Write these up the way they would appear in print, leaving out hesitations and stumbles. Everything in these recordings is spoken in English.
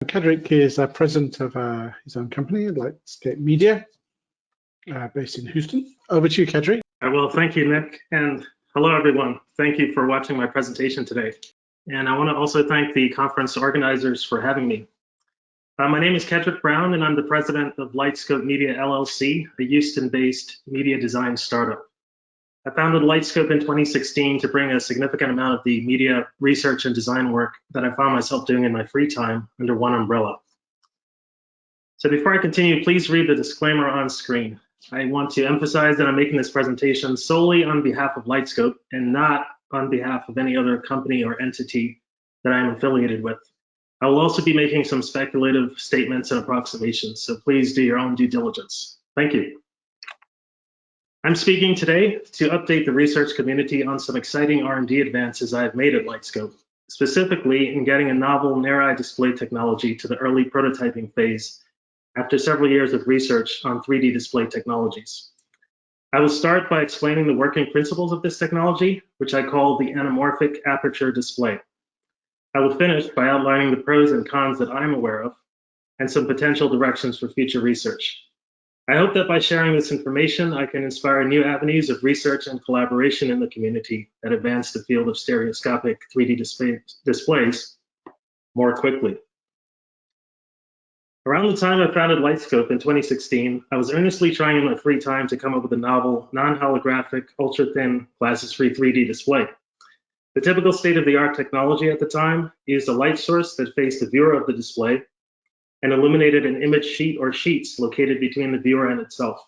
Kedrick is president of his own company, Lightscope Media, based in Houston. Over to you, Kedrick. Well, thank you, Nick, and hello, everyone. Thank you for watching my presentation today. And I want to also thank the conference organizers for having me. My name is Kedrick Brown, and I'm the president of Lightscope Media LLC, a Houston-based media design startup. I founded Lightscope in 2016 to bring a significant amount of the media research and design work that I found myself doing in my free time under one umbrella. So before I continue, please read the disclaimer on screen. I want to emphasize that I'm making this presentation solely on behalf of Lightscope and not on behalf of any other company or entity that I am affiliated with. I will also be making some speculative statements and approximations, so please do your own due diligence. Thank you. I'm speaking today to update the research community on some exciting R&D advances I have made at Lightscope, specifically in getting a novel near-eye display technology to the early prototyping phase after several years of research on 3D display technologies. I will start by explaining the working principles of this technology, which I call the anamorphic aperture display. I will finish by outlining the pros and cons that I'm aware of and some potential directions for future research. I hope that by sharing this information, I can inspire new avenues of research and collaboration in the community that advance the field of stereoscopic 3D displays more quickly. Around the time I founded Lightscope in 2016, I was earnestly trying in my free time to come up with a novel, non-holographic, ultra-thin, glasses-free 3D display. The typical state-of-the-art technology at the time used a light source that faced the viewer of the display and illuminated an image sheet or sheets located between the viewer and itself.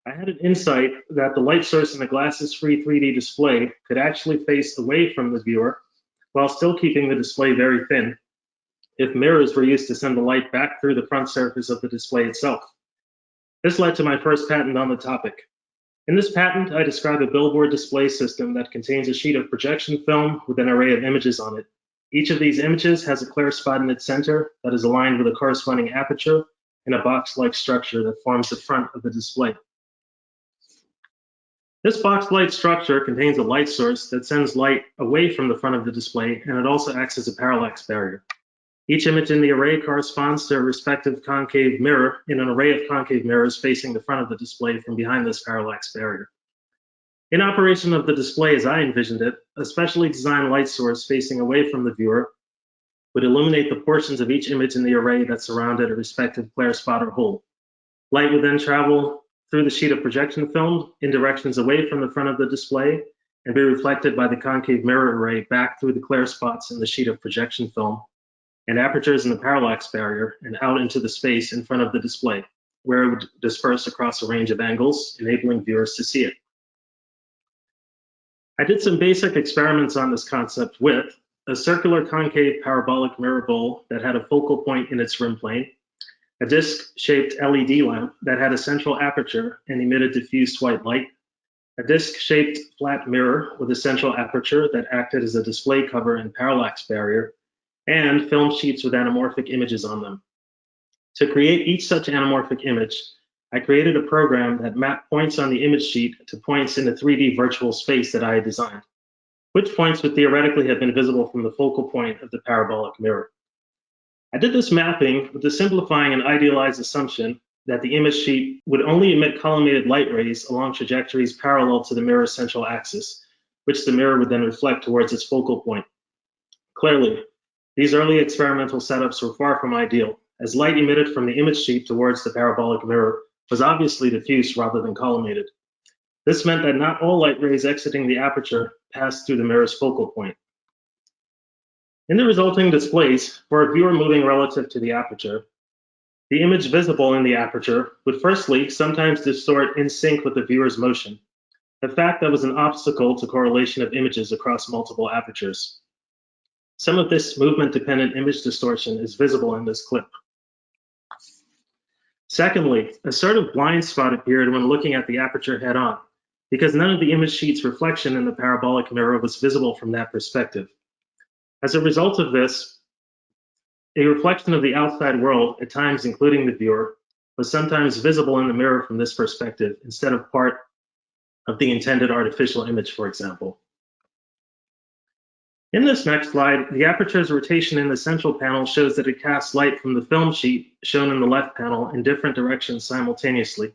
I had an insight that the light source in a glasses-free 3D display could actually face away from the viewer while still keeping the display very thin if mirrors were used to send the light back through the front surface of the display itself. This led to my first patent on the topic. In this patent, I describe a billboard display system that contains a sheet of projection film with an array of images on it. Each of these images has a clear spot in its center that is aligned with a corresponding aperture in a box-like structure that forms the front of the display. This box-like structure contains a light source that sends light away from the front of the display, and it also acts as a parallax barrier. Each image in the array corresponds to a respective concave mirror in an array of concave mirrors facing the front of the display from behind this parallax barrier. In operation of the display as I envisioned it, a specially designed light source facing away from the viewer would illuminate the portions of each image in the array that surrounded a respective glare spot or hole. Light would then travel through the sheet of projection film in directions away from the front of the display and be reflected by the concave mirror array back through the glare spots in the sheet of projection film and apertures in the parallax barrier and out into the space in front of the display, where it would disperse across a range of angles, enabling viewers to see it. I did some basic experiments on this concept with a circular concave parabolic mirror bowl that had a focal point in its rim plane, a disc-shaped LED lamp that had a central aperture and emitted diffused white light, a disc-shaped flat mirror with a central aperture that acted as a display cover and parallax barrier, and film sheets with anamorphic images on them. To create each such anamorphic image, I created a program that mapped points on the image sheet to points in the 3D virtual space that I had designed, which points would theoretically have been visible from the focal point of the parabolic mirror. I did this mapping with the simplifying and idealized assumption that the image sheet would only emit collimated light rays along trajectories parallel to the mirror's central axis, which the mirror would then reflect towards its focal point. Clearly, these early experimental setups were far from ideal, as light emitted from the image sheet towards the parabolic mirror was obviously diffuse rather than collimated. This meant that not all light rays exiting the aperture passed through the mirror's focal point. In the resulting displays, for a viewer moving relative to the aperture, the image visible in the aperture would firstly sometimes distort in sync with the viewer's motion, a fact that was an obstacle to correlation of images across multiple apertures. Some of this movement-dependent image distortion is visible in this clip. Secondly, a sort of blind spot appeared when looking at the aperture head-on, because none of the image sheet's reflection in the parabolic mirror was visible from that perspective. As a result of this, a reflection of the outside world, at times including the viewer, was sometimes visible in the mirror from this perspective instead of part of the intended artificial image, for example. In this next slide, the aperture's rotation in the central panel shows that it casts light from the film sheet shown in the left panel in different directions simultaneously.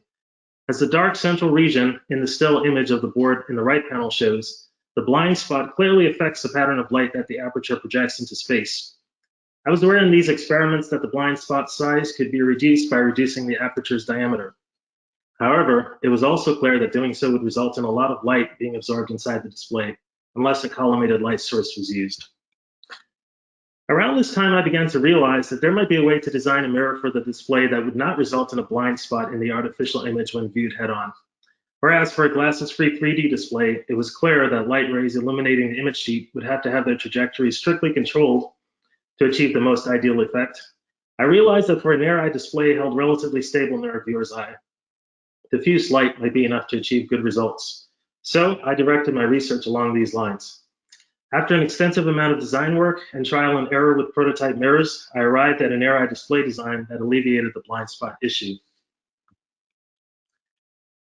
As the dark central region in the still image of the board in the right panel shows, the blind spot clearly affects the pattern of light that the aperture projects into space. I was aware in these experiments that the blind spot size could be reduced by reducing the aperture's diameter. However, it was also clear that doing so would result in a lot of light being absorbed inside the display, unless a collimated light source was used. Around this time, I began to realize that there might be a way to design a mirror for the display that would not result in a blind spot in the artificial image when viewed head-on. Whereas for a glasses-free 3D display, it was clear that light rays illuminating the image sheet would have to have their trajectory strictly controlled to achieve the most ideal effect. I realized that for a near-eye display held relatively stable near a viewer's eye, diffuse light might be enough to achieve good results. So I directed my research along these lines. After an extensive amount of design work and trial and error with prototype mirrors, I arrived at a near-eye display design that alleviated the blind spot issue.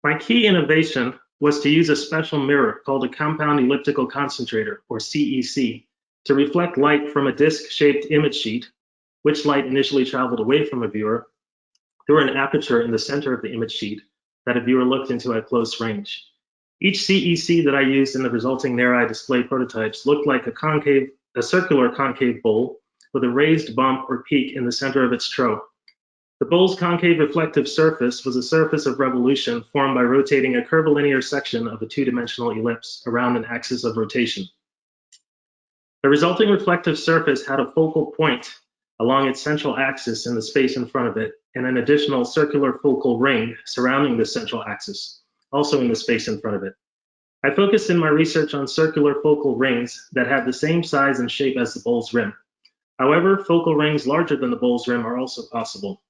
My key innovation was to use a special mirror called a compound elliptical concentrator, or CEC, to reflect light from a disc-shaped image sheet, which light initially traveled away from a viewer, through an aperture in the center of the image sheet that a viewer looked into at close range. Each CEC that I used in the resulting near-eye display prototypes looked like a circular concave bowl with a raised bump or peak in the center of its trough. The bowl's concave reflective surface was a surface of revolution formed by rotating a curvilinear section of a two-dimensional ellipse around an axis of rotation. The resulting reflective surface had a focal point along its central axis in the space in front of it, and an additional circular focal ring surrounding the central axis, also in the space in front of it. I focused in my research on circular focal rings that had the same size and shape as the bowl's rim. However, focal rings larger than the bowl's rim are also possible.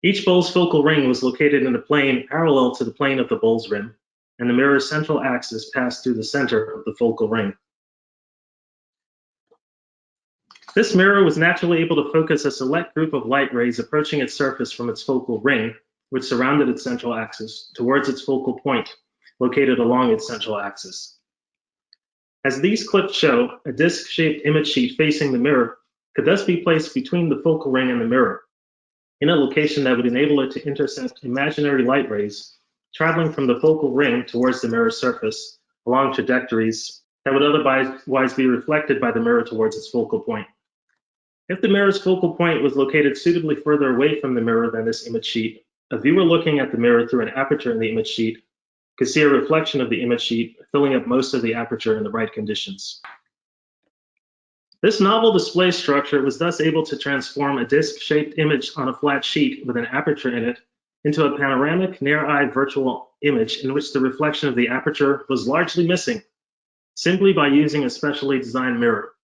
Each bowl's focal ring was located in a plane parallel to the plane of the bowl's rim, and the mirror's central axis passed through the center of the focal ring. This mirror was naturally able to focus a select group of light rays approaching its surface from its focal ring, which surrounded its central axis, towards its focal point, located along its central axis. As these clips show, a disc-shaped image sheet facing the mirror could thus be placed between the focal ring and the mirror, in a location that would enable it to intercept imaginary light rays traveling from the focal ring towards the mirror's surface along trajectories that would otherwise be reflected by the mirror towards its focal point. If the mirror's focal point was located suitably further away from the mirror than this image sheet, a viewer looking at the mirror through an aperture in the image sheet could see a reflection of the image sheet filling up most of the aperture in the right conditions. This novel display structure was thus able to transform a disc-shaped image on a flat sheet with an aperture in it into a panoramic near-eye virtual image in which the reflection of the aperture was largely missing, simply by using a specially designed mirror.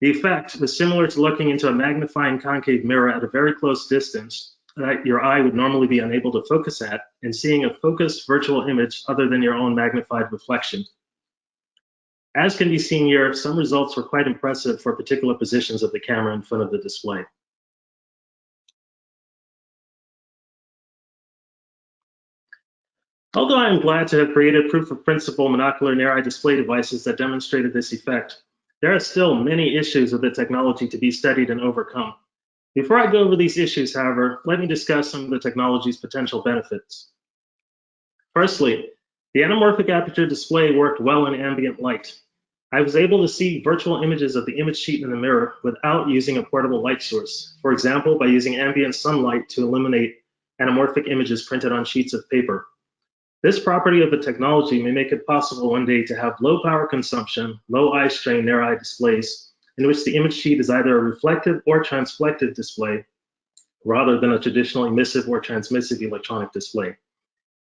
The effect was similar to looking into a magnifying concave mirror at a very close distance that your eye would normally be unable to focus at, and seeing a focused virtual image other than your own magnified reflection. As can be seen here, some results were quite impressive for particular positions of the camera in front of the display. Although I am glad to have created proof of principle monocular near-eye display devices that demonstrated this effect, there are still many issues with the technology to be studied and overcome. Before I go over these issues, however, let me discuss some of the technology's potential benefits. Firstly, the anamorphic aperture display worked well in ambient light. I was able to see virtual images of the image sheet in the mirror without using a portable light source, for example, by using ambient sunlight to illuminate anamorphic images printed on sheets of paper. This property of the technology may make it possible one day to have low power consumption, low eye strain near-eye displays, in which the image sheet is either a reflective or transflective display, rather than a traditional emissive or transmissive electronic display.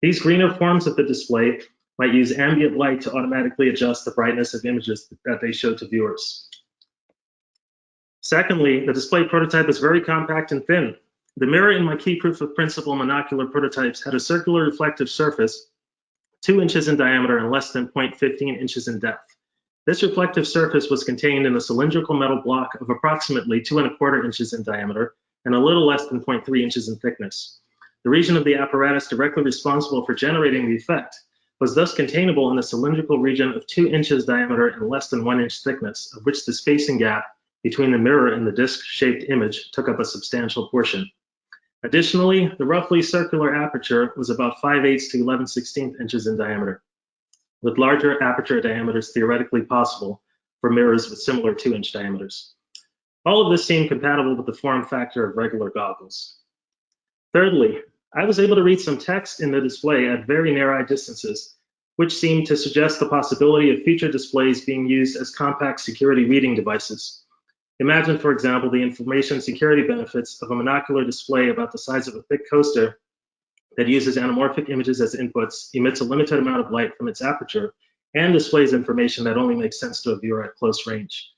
These greener forms of the display might use ambient light to automatically adjust the brightness of images that they show to viewers. Secondly, the display prototype is very compact and thin. The mirror in my key proof of principle monocular prototypes had a circular reflective surface 2 inches in diameter and less than 0.15 inches in depth. This reflective surface was contained in a cylindrical metal block of approximately 2¼ inches in diameter and a little less than 0.3 inches in thickness. The region of the apparatus directly responsible for generating the effect was thus containable in a cylindrical region of 2 inches diameter and less than 1 inch thickness, of which the spacing gap between the mirror and the disc-shaped image took up a substantial portion. Additionally, the roughly circular aperture was about 5/8 to 11/16 inches in diameter, with larger aperture diameters theoretically possible for mirrors with similar 2-inch diameters. All of this seemed compatible with the form factor of regular goggles. Thirdly, I was able to read some text in the display at very narrow distances, which seemed to suggest the possibility of future displays being used as compact security reading devices. Imagine, for example, the information security benefits of a monocular display about the size of a thick coaster that uses anamorphic images as inputs, emits a limited amount of light from its aperture, and displays information that only makes sense to a viewer at close range.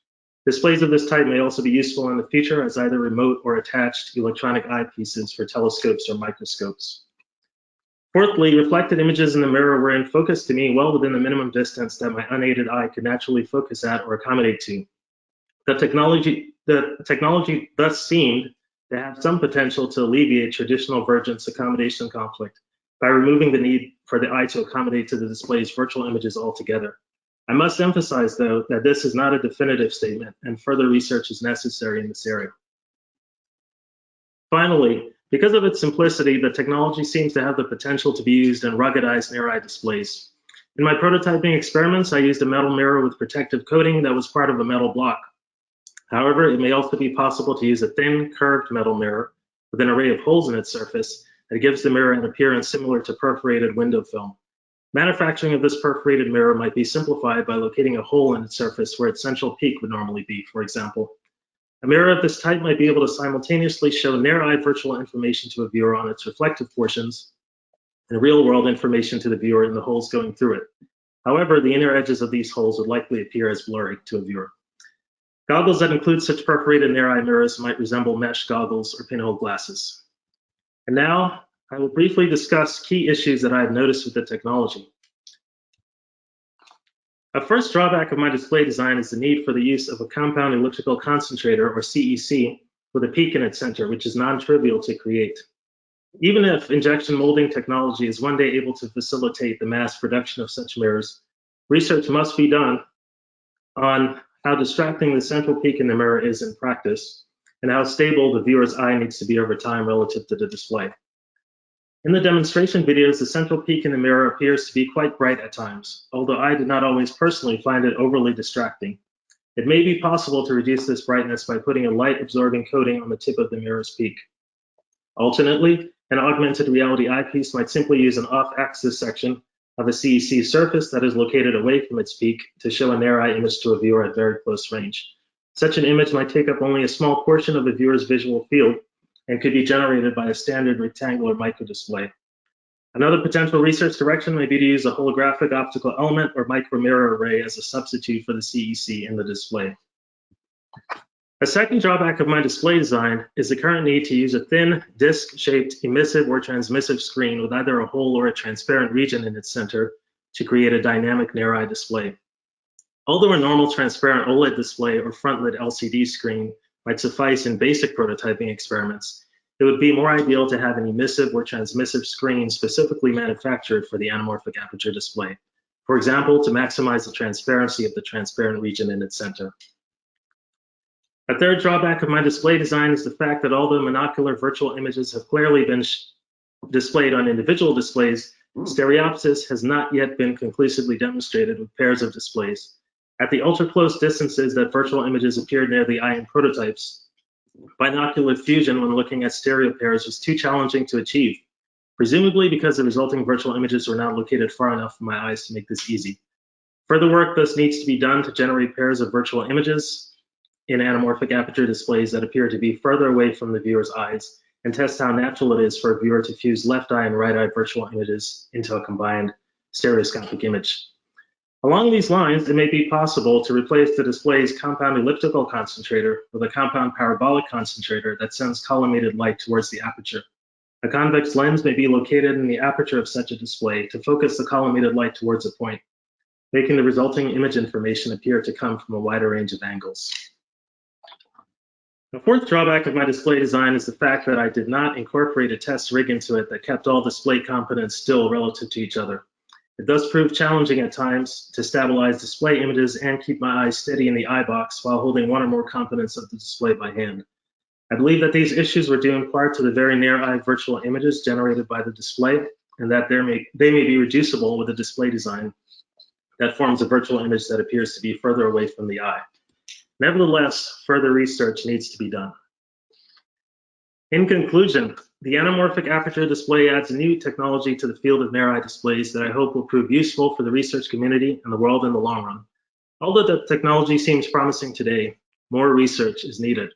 Displays of this type may also be useful in the future as either remote or attached electronic eyepieces for telescopes or microscopes. Fourthly, reflected images in the mirror were in focus to me well within the minimum distance that my unaided eye could naturally focus at or accommodate to. The technology thus seemed to have some potential to alleviate traditional vergence accommodation conflict by removing the need for the eye to accommodate to the display's virtual images altogether. I must emphasize, though, that this is not a definitive statement, and further research is necessary in this area. Finally, because of its simplicity, the technology seems to have the potential to be used in ruggedized near-eye displays. In my prototyping experiments, I used a metal mirror with protective coating that was part of a metal block. However, it may also be possible to use a thin, curved metal mirror with an array of holes in its surface that gives the mirror an appearance similar to perforated window film. Manufacturing of this perforated mirror might be simplified by locating a hole in its surface where its central peak would normally be, for example. A mirror of this type might be able to simultaneously show near-eye virtual information to a viewer on its reflective portions and real-world information to the viewer in the holes going through it. However, the inner edges of these holes would likely appear as blurry to a viewer. Goggles that include such perforated near-eye mirrors might resemble mesh goggles or pinhole glasses. And now, I will briefly discuss key issues that I have noticed with the technology. A first drawback of my display design is the need for the use of a compound elliptical concentrator, or CEC, with a peak in its center, which is non-trivial to create. Even if injection molding technology is one day able to facilitate the mass production of such mirrors, research must be done on how distracting the central peak in the mirror is in practice, and how stable the viewer's eye needs to be over time relative to the display. In the demonstration videos, the central peak in the mirror appears to be quite bright at times, although I did not always personally find it overly distracting. It may be possible to reduce this brightness by putting a light-absorbing coating on the tip of the mirror's peak. Alternately, an augmented reality eyepiece might simply use an off-axis section of a CEC surface that is located away from its peak to show a near-eye image to a viewer at very close range. Such an image might take up only a small portion of the viewer's visual field and could be generated by a standard rectangular microdisplay. Another potential research direction may be to use a holographic optical element or micromirror array as a substitute for the CEC in the display. A second drawback of my display design is the current need to use a thin, disc-shaped emissive or transmissive screen with either a hole or a transparent region in its center to create a dynamic near-eye display. Although a normal transparent OLED display or front-lit LCD screen might suffice in basic prototyping experiments, it would be more ideal to have an emissive or transmissive screen specifically manufactured for the anamorphic aperture display, for example, to maximize the transparency of the transparent region in its center. A third drawback of my display design is the fact that although monocular virtual images have clearly been displayed on individual displays, stereopsis has not yet been conclusively demonstrated with pairs of displays. At the ultra-close distances that virtual images appeared near the eye in prototypes, binocular fusion when looking at stereo pairs was too challenging to achieve, presumably because the resulting virtual images were not located far enough from my eyes to make this easy. Further work thus needs to be done to generate pairs of virtual images in anamorphic aperture displays that appear to be further away from the viewer's eyes, and test how natural it is for a viewer to fuse left eye and right eye virtual images into a combined stereoscopic image. Along these lines, it may be possible to replace the display's compound elliptical concentrator with a compound parabolic concentrator that sends collimated light towards the aperture. A convex lens may be located in the aperture of such a display to focus the collimated light towards a point, making the resulting image information appear to come from a wider range of angles. The fourth drawback of my display design is the fact that I did not incorporate a test rig into it that kept all display components still relative to each other. It does prove challenging at times to stabilize display images and keep my eyes steady in the eye box while holding one or more components of the display by hand. I believe that these issues were due in part to the very near-eye virtual images generated by the display, and that they may be reducible with a display design that forms a virtual image that appears to be further away from the eye. Nevertheless, further research needs to be done. In conclusion, the anamorphic aperture display adds new technology to the field of near-eye displays that I hope will prove useful for the research community and the world in the long run. Although the technology seems promising today, more research is needed.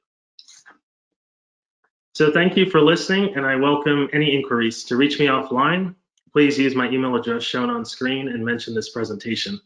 So thank you for listening, and I welcome any inquiries. To reach me offline, please use my email address shown on screen and mention this presentation.